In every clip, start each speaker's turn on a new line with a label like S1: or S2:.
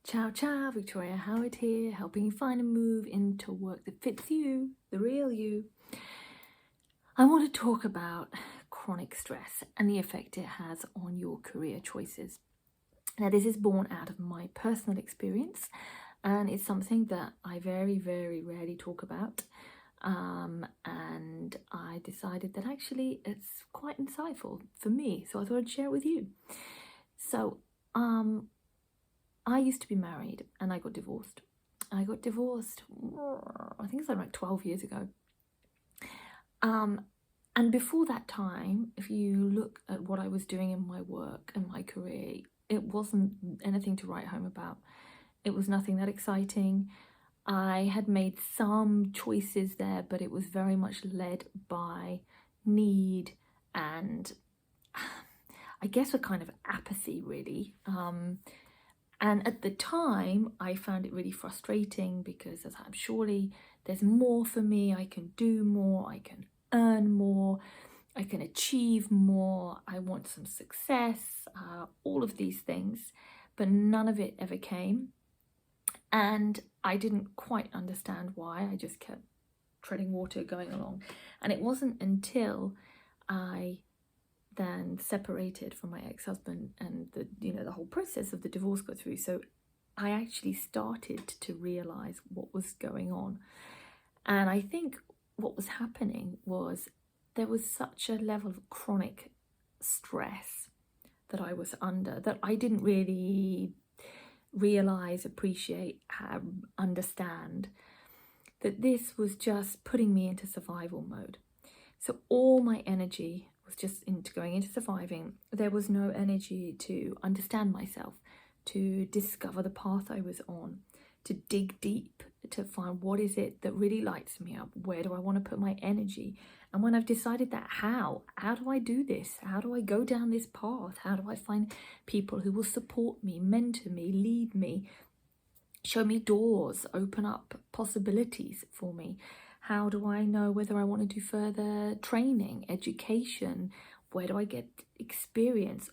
S1: Ciao, ciao, Victoria Howard here, helping you find and move into work that fits you, the real you. I want to talk about chronic stress and the effect it has on your career choices. Now, this is born out of my personal experience, and it's something that I very, very rarely talk about. And I decided that actually it's quite insightful for me, so I thought I'd share it with you. So, I used to be married and I got divorced. I think it's like 12 years ago. And before that time, if you look at what I was doing in my work and my career, it wasn't anything to write home about. It was nothing that exciting. I had made some choices there, but it was very much led by need and I guess a kind of apathy, really. And at the time, I found it really frustrating because as I'm surely there's more for me, I can do more, I can earn more, I can achieve more, I want some success, all of these things, but none of it ever came. And I didn't quite understand why. I just kept treading water going along. And it wasn't until I then separated from my ex-husband and the whole process of the divorce got through. So I actually started to realize what was going on. And I think what was happening was there was such a level of chronic stress that I was under that I didn't really realize, appreciate, understand that this was just putting me into survival mode. So all my energy was just into going into surviving. There was no energy to understand myself, to discover the path I was on, to dig deep, to find what is it that really lights me up, where do I want to put my energy. And when I've decided that, how do I do this? How do I go down this path? How do I find people who will support me, mentor me, lead me, show me doors, open up possibilities for me? How do I know whether I want to do further training, education? Where do I get experience?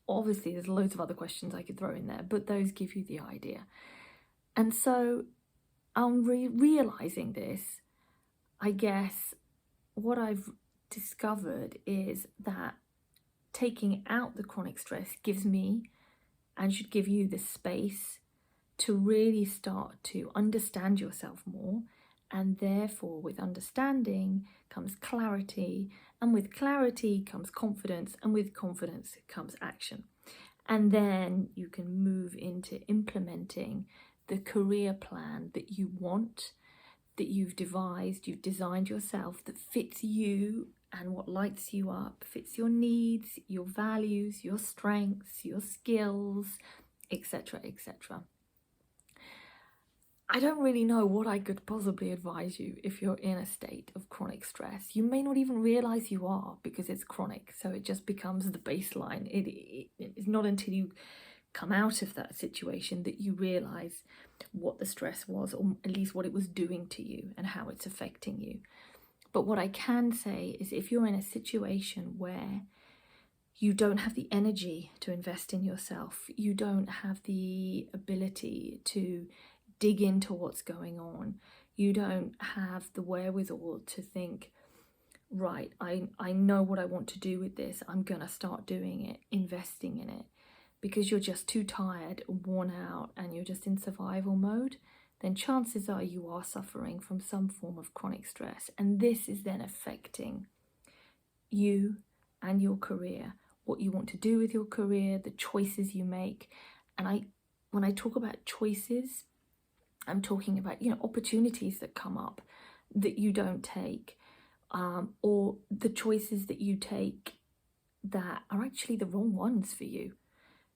S1: Obviously, there's loads of other questions I could throw in there, but those give you the idea. And so on realizing this, I guess what I've discovered is that taking out the chronic stress gives me and should give you the space to really start to understand yourself more. And therefore, with understanding comes clarity, and with clarity comes confidence, and with confidence comes action. And then you can move into implementing the career plan that you want, that you've devised, you've designed yourself, that fits you and what lights you up, fits your needs, your values, your strengths, your skills, etc., etc. I don't really know what I could possibly advise you if you're in a state of chronic stress. You may not even realize you are because it's chronic, so it just becomes the baseline. It's not until you come out of that situation that you realize what the stress was, or at least what it was doing to you and how it's affecting you. But what I can say is if you're in a situation where you don't have the energy to invest in yourself, you don't have the ability to dig into what's going on, you don't have the wherewithal to think, right, I know what I want to do with this, I'm gonna start doing it, investing in it, because you're just too tired, worn out, and you're just in survival mode, then chances are you are suffering from some form of chronic stress. And this is then affecting you and your career, what you want to do with your career, the choices you make. And when I talk about choices, I'm talking about, opportunities that come up that you don't take, or the choices that you take that are actually the wrong ones for you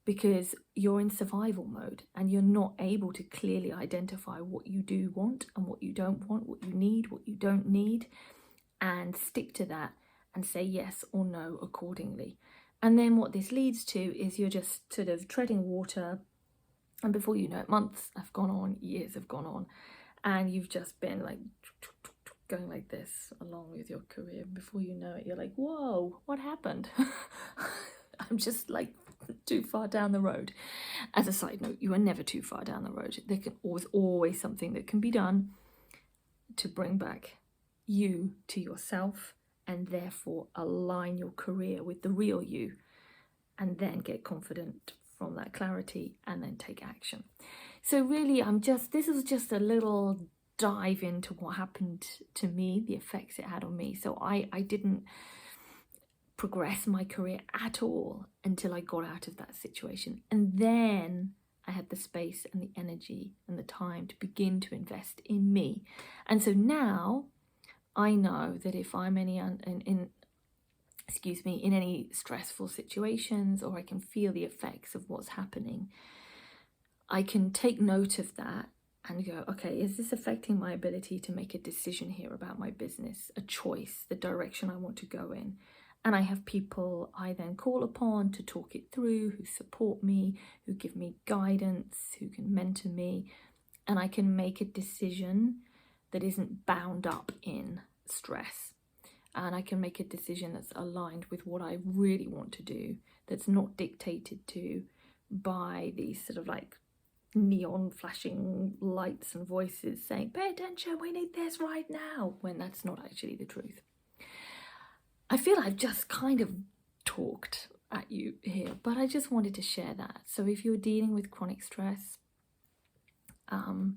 S1: because you're in survival mode and you're not able to clearly identify what you do want and what you don't want, what you need, what you don't need, and stick to that and say yes or no accordingly. And then what this leads to is you're just sort of treading water, and before you know it, months have gone on, years have gone on, and you've just been like going like this along with your career. Before you know it, you're like, whoa, what happened? I'm just like too far down the road. As a side note, you are never too far down the road. There can always something that can be done to bring back you to yourself, and therefore align your career with the real you, and then get confident from that clarity and then take action. So really, this is just a little dive into what happened to me, the effects it had on me. So I didn't progress my career at all until I got out of that situation. And then I had the space and the energy and the time to begin to invest in me. And so now I know that if I'm in any stressful situations, or I can feel the effects of what's happening, I can take note of that and go, okay, is this affecting my ability to make a decision here about my business, a choice, the direction I want to go in? And I have people I then call upon to talk it through, who support me, who give me guidance, who can mentor me, and I can make a decision that isn't bound up in stress. And I can make a decision that's aligned with what I really want to do, that's not dictated to by these sort of like neon flashing lights and voices saying, pay attention, we need this right now, when that's not actually the truth. I feel I've just kind of talked at you here, but I just wanted to share that. So if you're dealing with chronic stress, do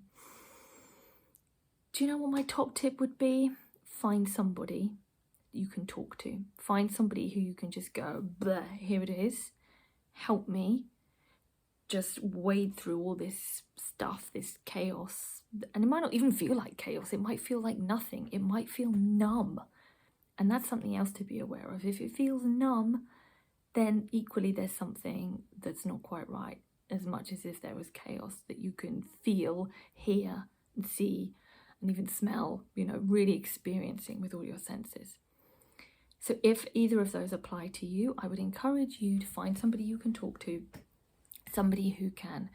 S1: you know what my top tip would be? Find somebody you can talk to. Find somebody who you can just go, bleh, here it is, help me just wade through all this stuff, this chaos. And it might not even feel like chaos, it might feel like nothing, it might feel numb. And that's something else to be aware of. If it feels numb, then equally there's something that's not quite right, as much as if there was chaos that you can feel, hear, and see, and even smell, really experiencing with all your senses. So if either of those apply to you, I would encourage you to find somebody you can talk to, somebody who can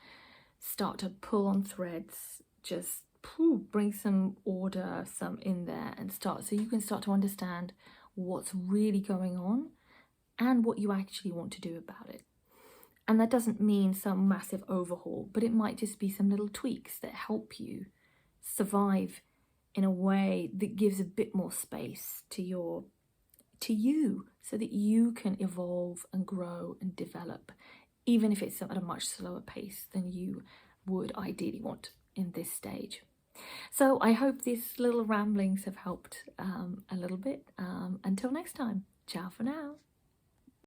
S1: start to pull on threads, just bring some order, some in there, and so you can start to understand what's really going on and what you actually want to do about it. And that doesn't mean some massive overhaul, but it might just be some little tweaks that help you survive in a way that gives a bit more space to you, so that you can evolve and grow and develop, even if it's at a much slower pace than you would ideally want in this stage. So I hope these little ramblings have helped a little bit. Until next time, ciao for now.